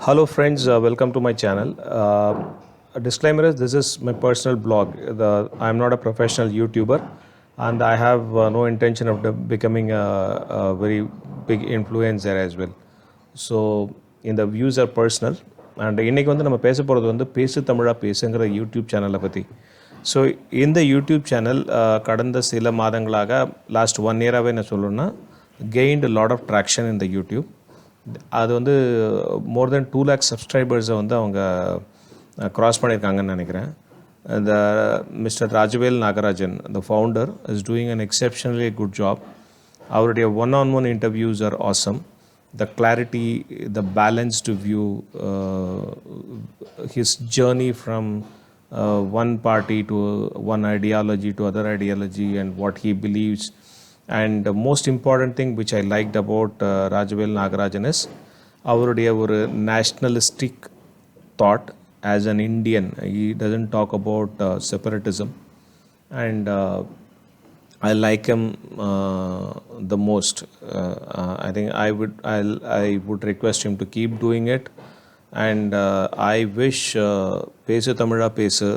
Hello friends, welcome to my channel. A disclaimer is this is my personal blog. I'm not a professional YouTuber and I have no intention of becoming a very big influencer as well. So in the views are personal and இன்னைக்கு வந்து நம்ம பேச போகிறது வந்து பேசு தமிழா பேசுங்கிற YouTube சேனலை பற்றி. So இந்த யூடியூப் சேனல் கடந்த சில மாதங்களாக லாஸ்ட் 1 இயராகவே என்ன சொல்லணும்னா கெயின்ட் லாட் ஆஃப் ட்ராக்ஷன் இந்த யூடியூப். அது வந்து மோர் தென் 2 lakh சப்ஸ்கிரைபர்ஸை வந்து அவங்க க்ராஸ் பண்ணியிருக்காங்கன்னு நினைக்கிறேன். இந்த mister Rajavel Nagarajan the founder is doing an exceptionally good job. அவருடைய one interviews are awesome. The clarity, the balanced view, his journey from one party to one ideology to other ideology and what he believes. And the most important thing which I liked about Rajavel Nagarajan is அவருடைய ஒரு nationalistic thought as an Indian. He doesn't talk about separatism and I like him the most. I think I would request him to keep doing it, and I wish Pesu Tamizha Pesu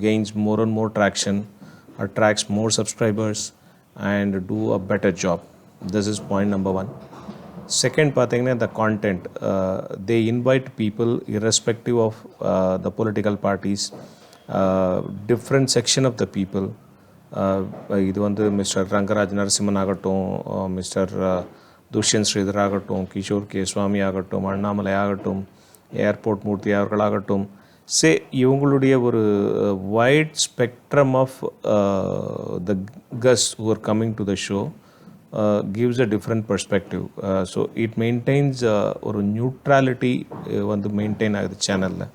gains more and more traction, attracts more subscribers, and do a better job. This is point number 1. Second, pathina the content. They invite people irrespective of the political parties, different section of the people. இது வந்து mister Rangaraj Narasimhan ஆகட்டும், mister Dushyant Sridhar ஆகட்டும், Kishore K சுவாமி ஆகட்டும், அண்ணாமலை ஆகட்டும், airport மூர்த்தி அவர்களாகட்டும், இவங்களுடைய ஒரு wide spectrum of the guests who are coming to the show gives a different perspective. So it maintains ஒரு நியூட்ரலிட்டி வந்து மெயின்டைன் ஆகுது சேனலில்.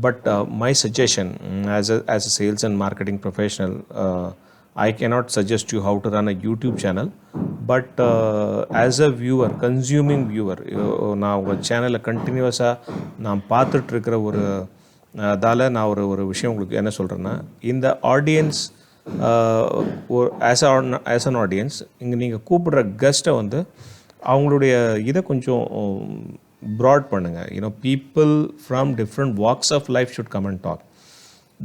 But my suggestion as a sales and marketing professional, I cannot suggest you how to run a YouTube channel. But as a viewer, consuming viewer, நான் உங்கள் சேனலை கண்டினியூஸாக நான் பார்த்துட்ருக்கிற ஒரு அதால் நான் ஒரு விஷயம் உங்களுக்கு என்ன சொல்கிறேன்னா, இந்த ஆடியன்ஸ் ஆஸ் அன் ஆடியன்ஸ் இங்கே நீங்கள் கூப்பிடுற கெஸ்ட்டை வந்து அவங்களுடைய இதை கொஞ்சம் ப்ராட் பண்ணுங்கள். People from different walks of life should come and talk.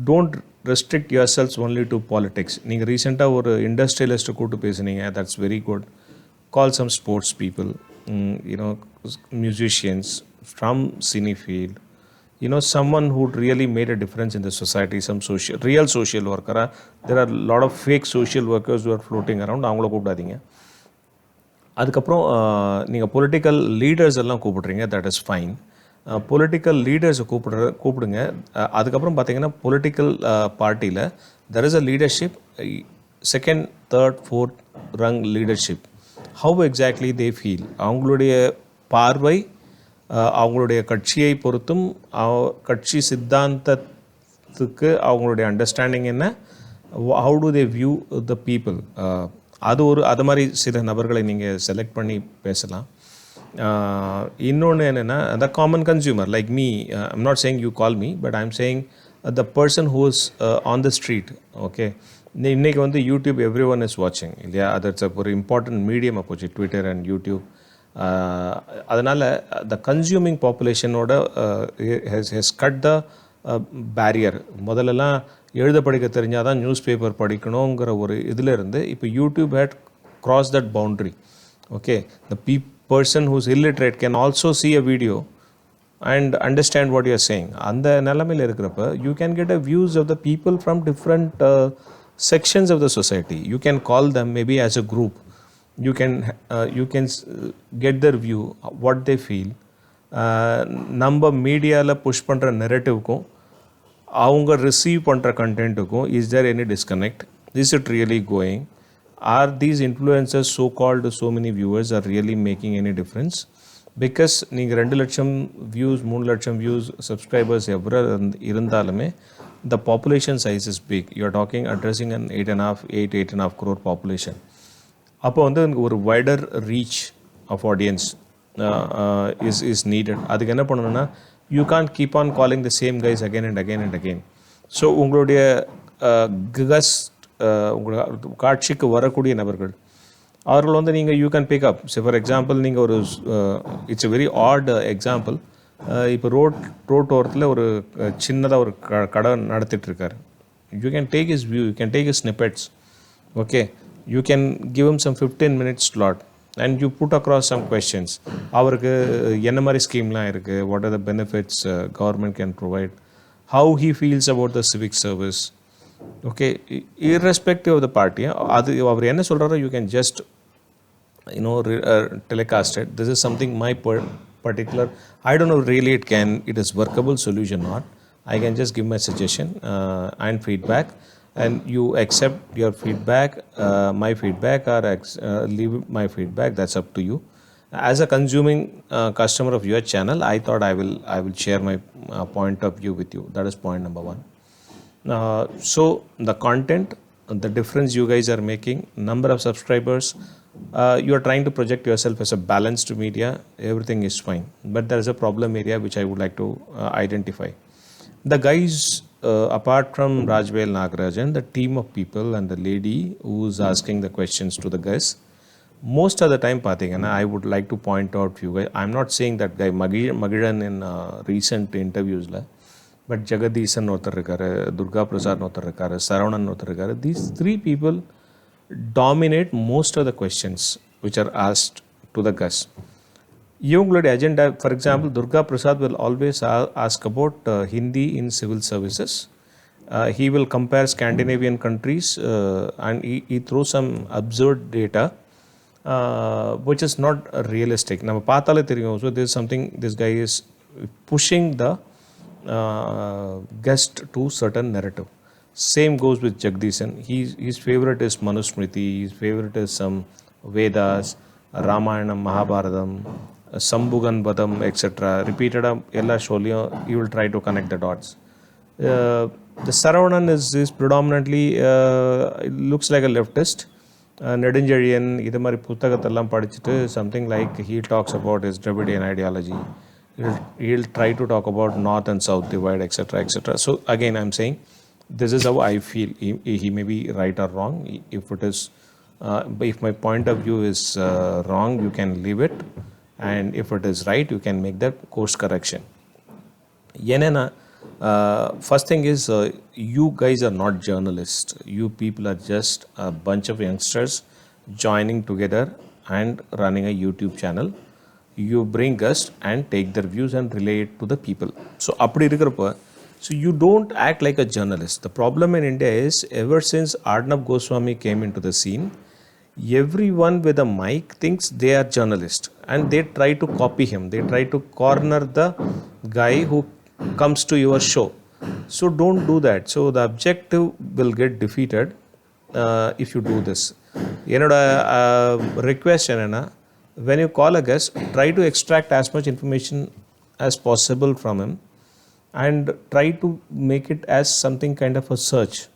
Don't restrict yourselves only to politics. நீங்கள் ரீசெண்டாக ஒரு இண்டஸ்ட்ரியலிஸ்ட்டை கூப்பிட்டு பேசுனீங்க, that's very good. Call some sports people, musicians from cine field, someone who really made a difference in the society, some real social worker. There are a lot of fake social workers who are floating around. அவங்கள கூப்பிடாதீங்க. அதுக்கப்புறம் நீங்கள் political leaders எல்லாம் கூப்பிடுறீங்க, that is fine. Political லீடர்ஸை கூப்பிடுங்க. அதுக்கப்புறம் பார்த்தீங்கன்னா political பார்ட்டியில் there is a leadership, second third fourth rung leadership. How exactly they feel, அவங்களுடைய பார்வை அவங்களுடைய கட்சியை பொறுத்தும் கட்சி சித்தாந்தத்துக்கு அவங்களுடைய அண்டர்ஸ்டாண்டிங் என்ன, how to they view the people. அது மாதிரி சில நபர்களை நீங்கள் செலக்ட் பண்ணி பேசலாம். இன்னொன்று என்னென்னா, the common consumer like me, I'm not saying you call me, but I'm saying the person who is on the street. Okay, இன்றைக்கி வந்து யூடியூப் எவ்ரி ஒன் இஸ் வாட்சிங் இல்லையா? அது ஒரு இம்பார்ட்டன்ட் மீடியம் போச்சு ட்விட்டர் அண்ட் யூடியூப். அதனால் the consuming பாப்புலேஷனோட has cut the barrier. முதல்லலாம் எழுத படிக்க தெரிஞ்சால் தான் நியூஸ் பேப்பர் படிக்கணுங்கிற ஒரு இதில் இருந்து இப்போ YouTube had cross that boundary. Okay, the person who's illiterate can also see a video and understand what you are saying. அந்த நிலைமையில் இருக்கிறப்ப you can get a views of the people from different sections of the society. You can call them maybe as a group. You can get their view, what they feel. நம்ம மீடியாவில் push பண்ணுற நெரேட்டிவ்க்கும் அவங்க receive பண்ணுற கண்டென்ட்டுக்கும் is there any disconnect? Is it really going? Are these influencers so called so many viewers are really making any difference? Because நீங்கள் 2 லட்சம் views 3 லட்சம் views subscribers எவ்வளோ இருந்தாலுமே the population size is big. You are talking addressing an 8.5 crore population. அப்போ வந்து ஒரு wider reach of audience is needed. அதுக்கு என்ன பண்ணணும்னா, you can't keep on calling the same guys again and again and again. So உங்களுடைய guest, உங்கள் காட்சிக்கு வரக்கூடிய நபர்கள் அவர்கள் வந்து நீங்கள் you can pick up. So for example நீங்கள் ஒரு it's a very odd example. இப்போ ரோட்டோரத்தில் ஒரு சின்னதாக ஒரு கடை நடத்திட்டுருக்காரு. You can take his view, you can take his snippets, okay, you can give him some 15 minutes slot and you put across some questions. அவருக்கு என்ன மாதிரி ஸ்கீம்லாம் இருக்குது, what are the benefits government can provide, how he feels about the civic service, okay, irrespective of the party. அது அவர் என்ன சொல்கிறாரோ you can just telecast it. This is something my particular, I don't know really it is workable solution or not. I can just give my suggestion and feedback, and you accept your feedback, my feedback, or leave my feedback. That's up to you. As a consuming customer of your channel, I thought I will share my point of view with you. That is point number one. So the content, the difference you guys are making, number of subscribers, you are trying to project yourself as a balanced media. Everything is fine, but there is a problem area which I would like to identify. The guys, apart from Rajvel Nagarajan, the team of people and the lady who's asking the questions to the guys, most of the time, I would like to point out few guys. I'm not saying that guy Magiran in recent interviews, but Jagadisan Nothar irukkaru, Durga Prasad Nothar irukkaru, Saravanan Nothar irukkaru. These three people dominate most of the questions which are asked to the guys. இவங்களுடைய agenda, for example, Durga Prasad will always ask about Hindi in civil services. He will compare Scandinavian countries and he throws some absurd data which is not realistic. நம்ம பார்த்தாலே தெரியும். So there is something, this guy is pushing the guest to certain narrative. Same goes with Jagdishan. His favorite is Manusmriti, his favorite is some Vedas, Ramayana, Mahabharatam, Sambhugan Badam, etc. Repeated ella showliyo, you will try to connect the dots. The Saravanan is predominantly it looks like a leftist. Nedunjeliyan idu mari puthagathella padichittu something like he talks about his Dravidian ideology. He'll try to talk about north and south divide, etc., etc. So again I'm saying this is how I feel. He may be right or wrong. If it is if my point of view is wrong, you can leave it. And if it is right, you can make that course correction. Yenena, first thing is you guys are not journalists. You people are just a bunch of youngsters joining together and running a YouTube channel. You bring guests and take their views and relay it to the people. So appadi irukkrappa, so you don't act like a journalist. The problem in India is ever since Arnab Goswami came into the scene, everyone with a mic thinks they are journalists and they try to copy him. They try to corner the guy who comes to your show. So don't do that. So the objective will get defeated if you do this. Request enna, when you call a guest, try to extract as much information as possible from him and try to make it as something kind of a search.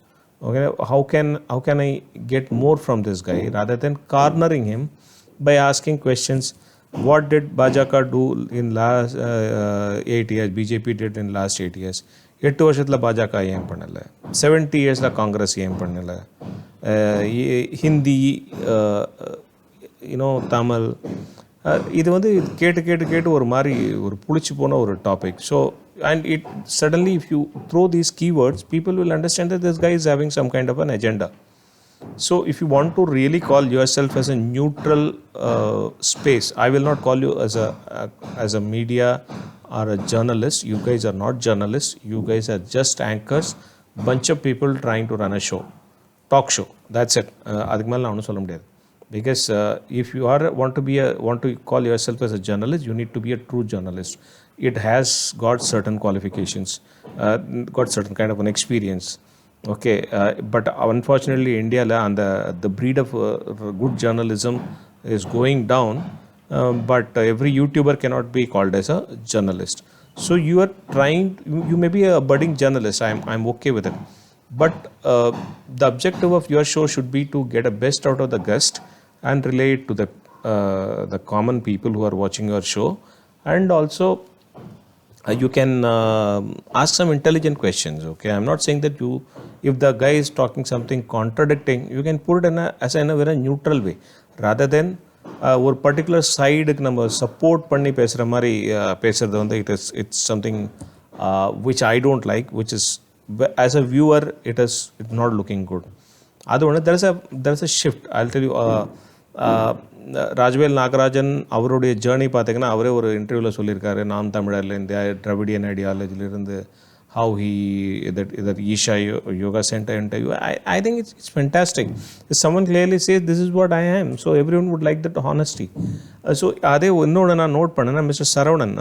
Okay, how can I get more from this guy rather than cornering him by asking questions. What did Bajaka do in last 8 years? BJP did in last 8 years. 8 வருஷத்துல பாஜக ஏன் பண்ணல? 70 இயர்ஸ்ல காங்கிரஸ் ஏன் பண்ணல? ஹிந்தி, தமிழ், இது வந்து கேட்டு ஒரு மாதிரி ஒரு புளிச்சு போன ஒரு topic. So and it suddenly, if you throw these keywords, people will understand that this guy is having some kind of an agenda. So if you want to really call yourself as a neutral space, I will not call you as a media or a journalist. You guys are not journalists. You guys are just anchors, bunch of people trying to run a show, talk show. That's it. அதுக்கு மேல நான் ஒன்றும் சொல்ல முடியாது. Because if you want to call yourself as a journalist, you need to be a true journalist. It has got certain qualifications, got certain kind of an experience. Okay, but unfortunately India and the breed of good journalism is going down, but every YouTuber cannot be called as a journalist. So you are trying, you may be a budding journalist, I'm okay with it, but the objective of your show should be to get a best out of the guest and relay it to the common people who are watching your show. And also you can ask some intelligent questions. Okay, I'm not saying that if the guy is talking something contradicting, you can put it in a very neutral way rather than ஒரு particular சைடுக்கு நம்ம support பண்ணி பேசுகிற மாதிரி பேசுகிறது வந்து it's something which I don't like, which is as a viewer it's not looking good. அது ஒன்று there is a shift. I'll tell you, Rajvel Nagarajan அவருடைய ஜேர்னி பார்த்தீங்கன்னா அவரே ஒரு இன்டர்வியூவில் சொல்லியிருக்காரு, நாம் தமிழர்ல இந்த Dravidian ஐடியாலஜிலிருந்து how he that Isha Yoga Center interview. I think it's fantastic. If someone clearly says this is what I am, so everyone would like that honesty. So அதே இன்னொன்று நான் நோட் பண்ணேன்னா மிஸ்டர் சரவணன்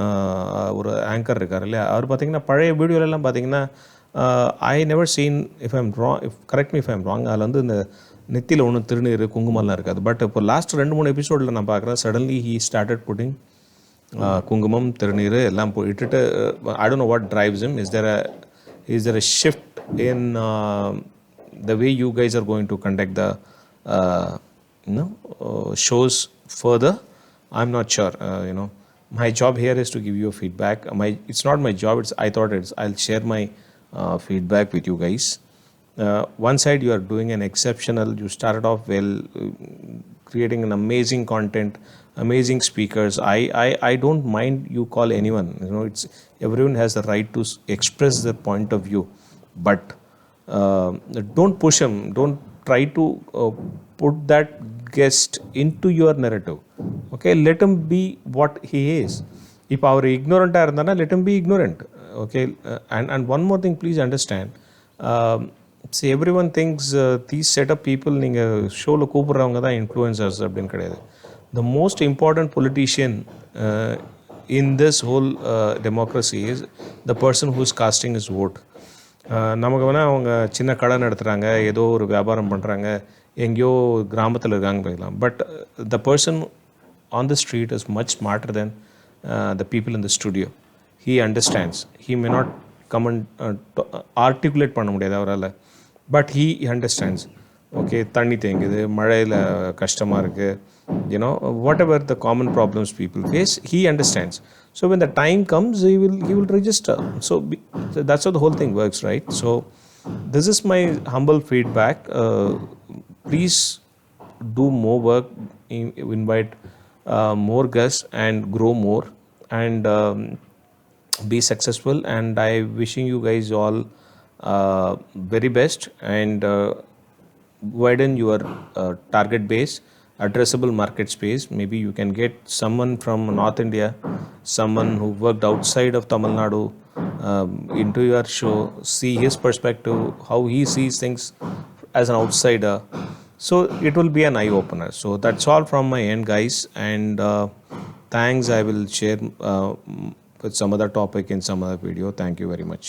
ஒரு ஆங்கர் இருக்கார் இல்லையா, அவர் பார்த்தீங்கன்னா பழைய வீடியோலெல்லாம் பார்த்தீங்கன்னா I never seen, if I'm wrong, correct me if I'm wrong, அதில் வந்து இந்த நெத்தியில் ஒன்றும் திருநீர் குங்குமம்லாம் இருக்காது. பட் இப்போ லாஸ்ட் 2-3 எபிசோடில் நான் பார்க்குறேன், சடன்லி ஹீ ஸ்டார்டட் புட்டிங் குங்குமம் திருநீர் எல்லாம் இட்டுட்டு, I don't know what drives him. Is there a shift in the way you guys are going to conduct the shows further? I'm not sure. My job here is to give you a feedback. It's not my job. I'll share my feedback with you guys. One side you are doing an exceptional, you started off well, creating an amazing content, amazing speakers. I don't mind you call anyone, it's everyone has the right to express their point of view, but don't push him, don't try to put that guest into your narrative. Okay, let him be what he is. If our ignorant are irundana, let him be ignorant. Okay, and one more thing, please understand, see, everyone thinks these set up people நீங்கள் ஷோவில் கூப்பிட்றவங்க தான் influencers அப்படின்னு கிடையாது. The most important politician in this whole democracy is the person who is casting his vote. நமக்கு வேணால் அவங்க சின்ன கடை நடத்துகிறாங்க, ஏதோ ஒரு வியாபாரம் பண்ணுறாங்க, எங்கேயோ கிராமத்தில் இருக்காங்க போயிடலாம். But the person on the street is much smarter than the people in the studio. He understands. He may not come and articulate பண்ண முடியாது அவரால், பட் he understands. ஓகே, தண்ணி தேங்குது, மழையில் கஷ்டமாக இருக்குது, whatever the common problems people face, he understands. So when the time comes, he will register. So that's how the whole thing works, right? So this is my humble feedback. Please do more work, invite more guests and grow more, and be successful. And I wishing you guys all very best, and widen your target base, addressable market space. Maybe you can get someone from North India, someone who worked outside of Tamil Nadu into your show, see his perspective, how he sees things as an outsider. So it will be an eye opener. So that's all from my end, guys, and thanks. I will share with some other topic in some other video. Thank you very much.